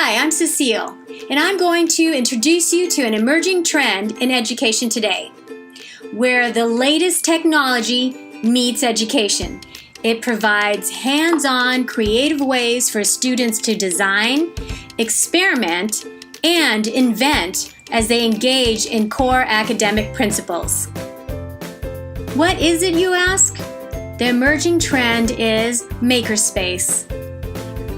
Hi, I'm Cecile, and I'm going to introduce you to an emerging trend in education today, where the latest technology meets education. It provides hands-on, creative ways for students to design, experiment, and invent as they engage in core academic principles. What is it, you ask? The emerging trend is Makerspace.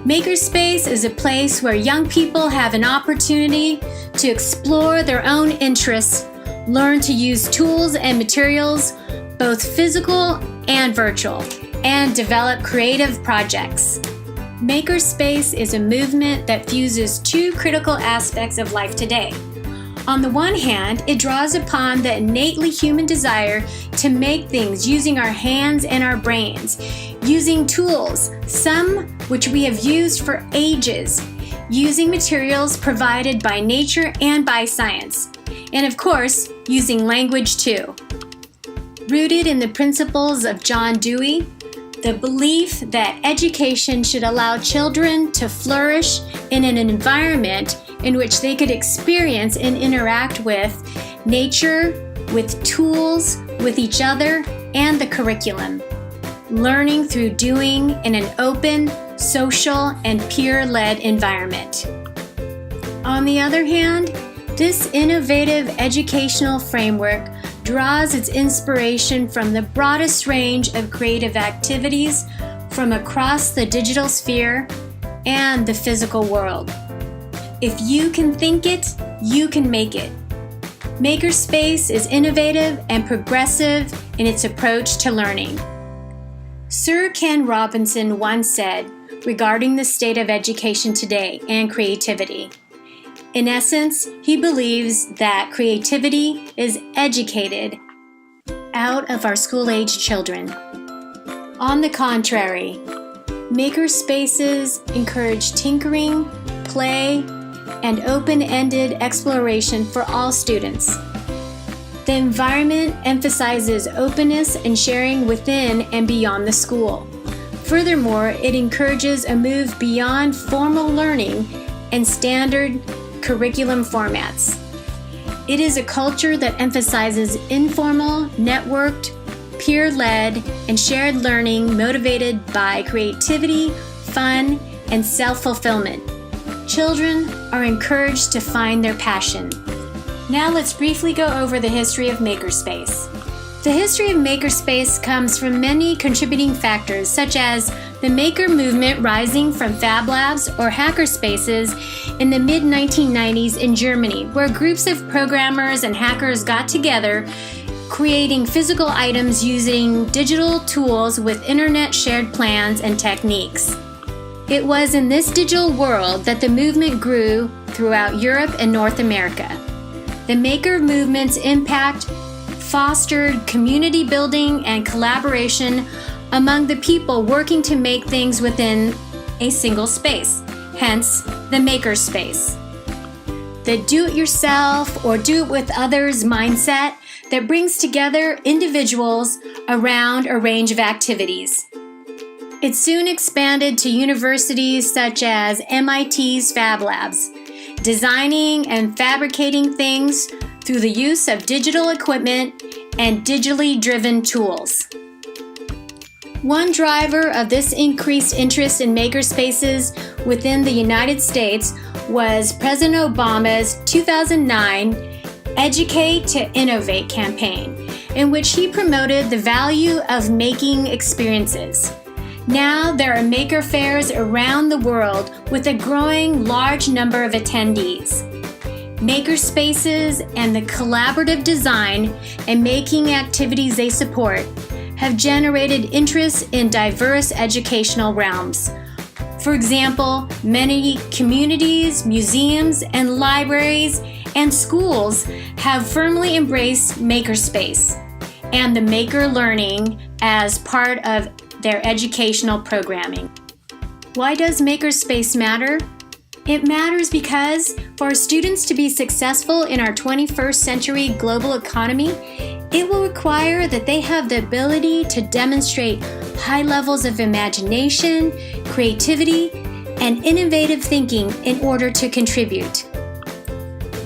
Makerspace is a place where young people have an opportunity to explore their own interests, learn to use tools and materials, both physical and virtual, and develop creative projects. Makerspace is a movement that fuses two critical aspects of life today. On the one hand, it draws upon the innately human desire to make things using our hands and our brains, using tools, some which we have used for ages, using materials provided by nature and by science, and of course, using language too. Rooted in the principles of John Dewey, the belief that education should allow children to flourish in an environment in which they could experience and interact with nature, with tools, with each other, and the curriculum. Learning through doing in an open, social, and peer-led environment. On the other hand, this innovative educational framework draws its inspiration from the broadest range of creative activities from across the digital sphere and the physical world. If you can think it, you can make it. Makerspace is innovative and progressive in its approach to learning. Sir Ken Robinson once said regarding the state of education today and creativity, in essence, he believes that creativity is educated out of our school-age children. On the contrary, makerspaces encourage tinkering, play, and open-ended exploration for all students. The environment emphasizes openness and sharing within and beyond the school. Furthermore, it encourages a move beyond formal learning and standard curriculum formats. It is a culture that emphasizes informal, networked, peer-led, and shared learning motivated by creativity, fun, and self-fulfillment. Children are encouraged to find their passion. Now let's briefly go over the history of Makerspace. The history of Makerspace comes from many contributing factors, such as the maker movement rising from Fab Labs or hackerspaces in the mid-1990s in Germany, where groups of programmers and hackers got together, creating physical items using digital tools with internet shared plans and techniques. It was in this digital world that the movement grew throughout Europe and North America. The maker movement's impact fostered community building and collaboration among the people working to make things within a single space, hence the makerspace. The do-it-yourself or do-it-with-others mindset that brings together individuals around a range of activities. It soon expanded to universities such as MIT's Fab Labs, designing and fabricating things through the use of digital equipment and digitally driven tools. One driver of this increased interest in makerspaces within the United States was President Obama's 2009 Educate to Innovate campaign, in which he promoted the value of making experiences. Now there are maker fairs around the world with a growing large number of attendees. Makerspaces and the collaborative design and making activities they support have generated interest in diverse educational realms. For example, many communities, museums, and libraries and schools have firmly embraced Makerspace and the maker learning as part of their educational programming. Why does Makerspace matter? It matters because for our students to be successful in our 21st century global economy, it will require that they have the ability to demonstrate high levels of imagination, creativity, and innovative thinking in order to contribute.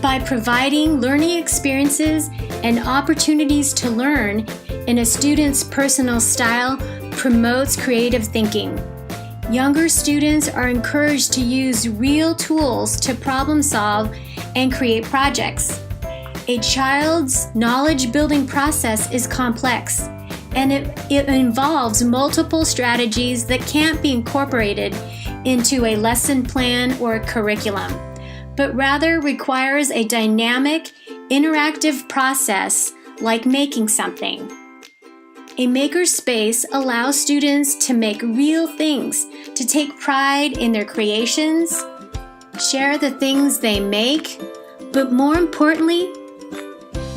By providing learning experiences and opportunities to learn in a student's personal style promotes creative thinking. Younger students are encouraged to use real tools to problem solve and create projects. A child's knowledge-building process is complex, and it involves multiple strategies that can't be incorporated into a lesson plan or a curriculum, but rather requires a dynamic, interactive process like making something. A makerspace allows students to make real things, to take pride in their creations, share the things they make, but more importantly,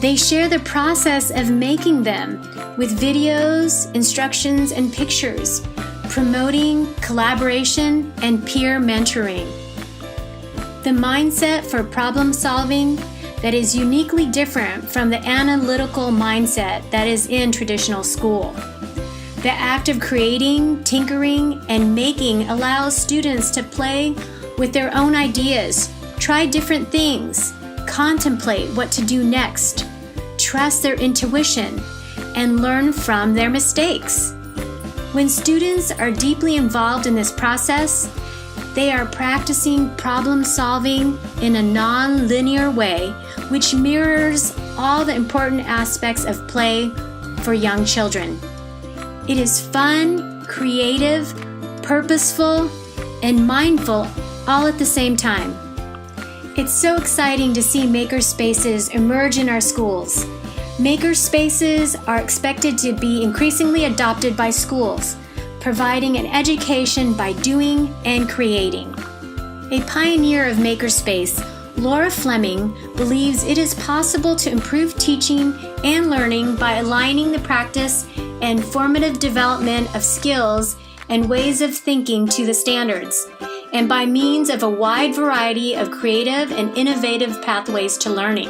they share the process of making them with videos, instructions, and pictures, promoting collaboration and peer mentoring. The mindset for problem solving that is uniquely different from the analytical mindset that is in traditional school. The act of creating, tinkering, and making allows students to play with their own ideas, try different things, contemplate what to do next, trust their intuition, and learn from their mistakes. When students are deeply involved in this process, they are practicing problem solving in a non-linear way, which mirrors all the important aspects of play for young children. It is fun, creative, purposeful, and mindful all at the same time. It's so exciting to see makerspaces emerge in our schools. Makerspaces are expected to be increasingly adopted by schools, providing an education by doing and creating. A pioneer of Makerspace, Laura Fleming, believes it is possible to improve teaching and learning by aligning the practice and formative development of skills and ways of thinking to the standards, and by means of a wide variety of creative and innovative pathways to learning.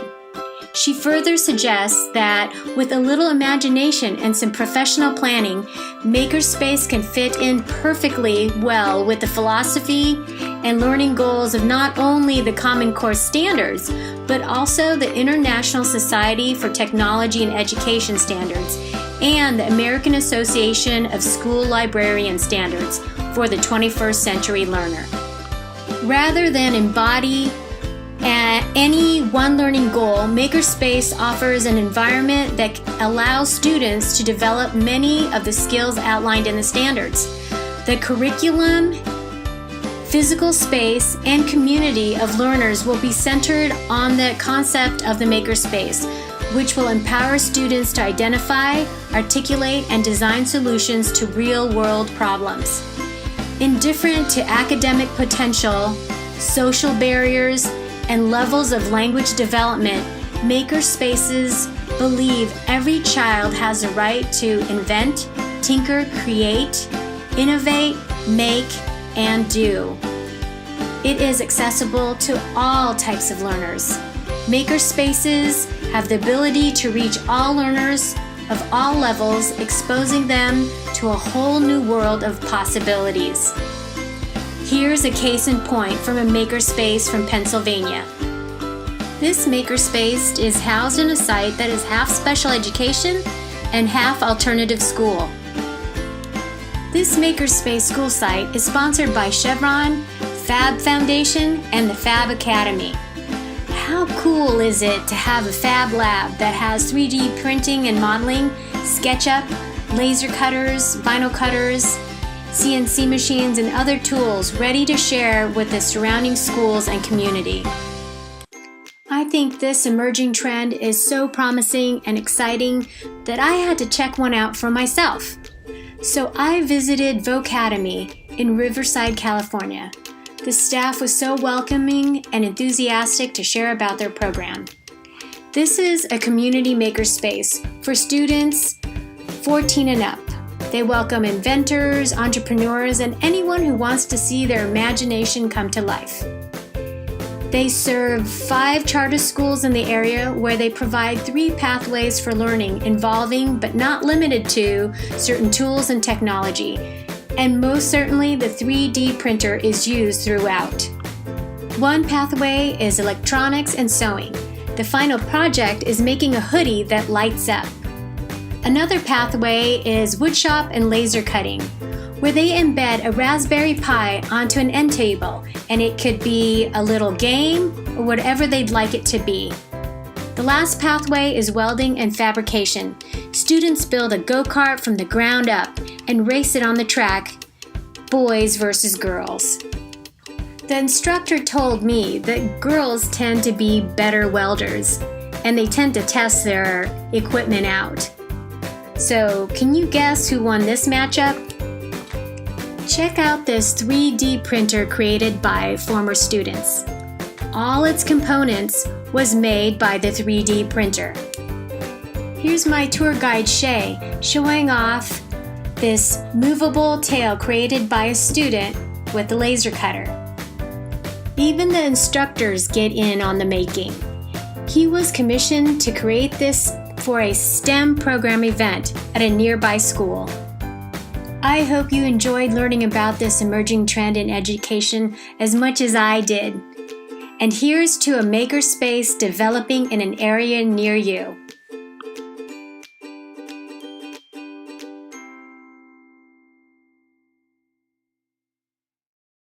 She further suggests that with a little imagination and some professional planning, Makerspace can fit in perfectly well with the philosophy and learning goals of not only the Common Core standards, but also the International Society for Technology and Education Standards and the American Association of School Librarian Standards for the 21st Century Learner. Rather than embody any one learning goal, Makerspace offers an environment that allows students to develop many of the skills outlined in the standards. The curriculum, physical space, and community of learners will be centered on the concept of the Makerspace, which will empower students to identify, articulate, and design solutions to real-world problems. Indifferent to academic potential, social barriers, and levels of language development, Makerspaces believe every child has a right to invent, tinker, create, innovate, make, and do. It is accessible to all types of learners. Makerspaces have the ability to reach all learners of all levels, exposing them to a whole new world of possibilities. Here's a case in point from a makerspace from Pennsylvania. This makerspace is housed in a site that is half special education and half alternative school. This makerspace school site is sponsored by Chevron, Fab Foundation, and the Fab Academy. How cool is it to have a Fab lab that has 3D printing and modeling, SketchUp, laser cutters, vinyl cutters, CNC machines, and other tools ready to share with the surrounding schools and community. I think this emerging trend is so promising and exciting that I had to check one out for myself. So I visited Vocademy in Riverside, California. The staff was so welcoming and enthusiastic to share about their program. This is a community makerspace for students 14 and up. They welcome inventors, entrepreneurs, and anyone who wants to see their imagination come to life. They serve 5 charter schools in the area where they provide 3 pathways for learning involving, but not limited to, certain tools and technology. and most certainly the 3D printer is used throughout. One pathway is electronics and sewing. The final project is making a hoodie that lights up. Another pathway is woodshop and laser cutting, where they embed a Raspberry Pi onto an end table, and it could be a little game or whatever they'd like it to be. The last pathway is welding and fabrication. Students build a go-kart from the ground up and race it on the track, boys versus girls. The instructor told me that girls tend to be better welders, and they tend to test their equipment out. So, can you guess who won this matchup? Check out this 3D printer created by former students. All its components was made by the 3D printer. Here's my tour guide Shay showing off this movable tail created by a student with a laser cutter. Even the instructors get in on the making. He was commissioned to create this for a STEM program event at a nearby school. I hope you enjoyed learning about this emerging trend in education as much as I did. And here's to a makerspace developing in an area near you.